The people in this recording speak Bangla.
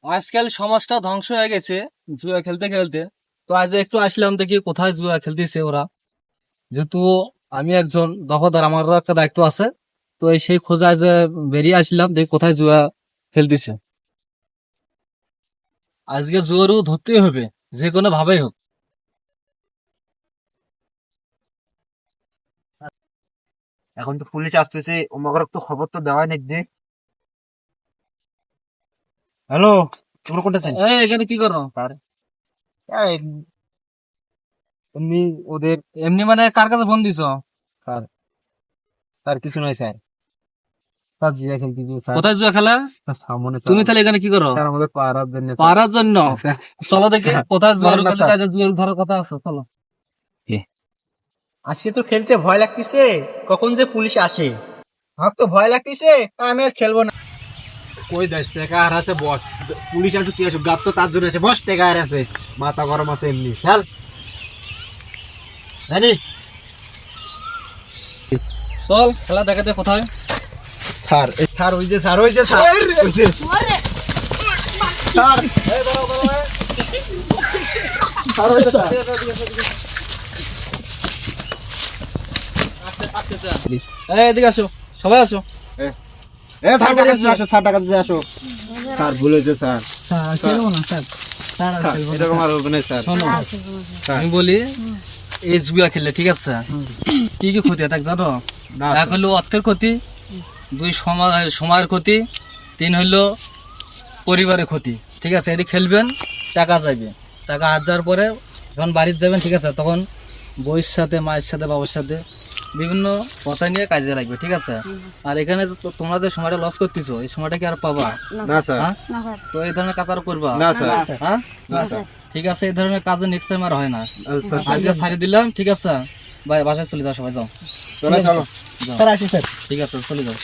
আজকাল সমাজটা ধ্বংস হয়ে গেছে জুয়া খেলতে খেলতে। তো আজ একটু আসলাম দেখি কোথায় জুয়া খেলতেছে ওরা। যেহেতু আমি একজন দফাদার, আমারও একটা দায়িত্ব আছে। তো এই সেই খোঁজায় যে বেরিয়ে আসলাম দেখি কোথায় জুয়া খেলতেছে। আজকে জুয়ারও ধরতেই হবে, যে কোনো ভাবেই হোক। এখন তো পুলিশ আসতেছে, ওমাকে তো খবর তো দেওয়াই নাকি। হ্যালো, তোমরা কোনটা চাই? এই এখানে কি করো? তার এই, এমনি ওদের এমনি মানে কার কাছে ফোন দিছো? তার তার কিছু নয় স্যার। তার জিয়া খেলতে দিয়ে স্যার, কোথায় জুয়া খেলা? তার সামনে তুমি তাহলে এখানে কি করো? স্যার আমাদের পাড়ার জন্য পারার জন্য? চলো দেখি কোথায় জুয়া বলেন না, খেলতে, স্যার। কাজে জুয়ার ধরার কথা আছে, চলো। আজকে তো খেলতে ভয় লাগতেছে, কখন যে পুলিশ আসে। আমার তো ভয় লাগতেছে, আমি আর খেলবো না। কই 10 টাকা আর আছে বস, পুলিশ আসুক কি আসুক, গাপ তো তার জন্য আছে, বস টাকা আর আছে, মাথা গরম আছে এমনি খেল জানি। চল খেলা দেখাতে কোথায়। স্যার স্যার ওই যে স্যার ওই যে স্যার ওই যে স্যার স্যার ওই যে স্যার। এই এদিকে আসো, সবাই আসো। এ স্যার টাকা দিয়ে আসো, স্যার টাকা দিয়ে আসো। স্যার ভুল হয়েছে স্যার, খেলবো না স্যার, স্যার এরকম আর হবে না স্যার। শোনো, স্যার। আমি বলি এই জুয়া খেললে ঠিক আছে কি কি ক্ষতি হয় তা জানো? না, এক হলো অর্থের ক্ষতি, দুই সময়ের ক্ষতি, তিন হলো পরিবারের ক্ষতি। ঠিক আছে, এটি খেলবেন, টাকা যাবে, টাকা হাত যাওয়ার পরে যখন বাড়িতে যাবেন ঠিক আছে, তখন বউয়ের সাথে, মায়ের সাথে, বাবার সাথে বিভিন্ন কথা নিয়ে কাজে লাগবে। ঠিক আছে, আর এখানে তোমরা যে সময়টা লস করতেছো এই সময়টা কি আর পাবা? না স্যার, হ্যাঁ? তো এই ধরনের কাজ আর করবা না স্যার, হ্যাঁ? না স্যার। ঠিক আছে, এই ধরনের কাজ নেক্সট টাইম আর হয় না। আচ্ছা, আজকে ছাড়ি দিলাম, ঠিক আছে, বাসায় চলে যাও, সবাই যাও। চলো চলো যাও। স্যার আসি স্যার। ঠিক আছে, চলে যাও।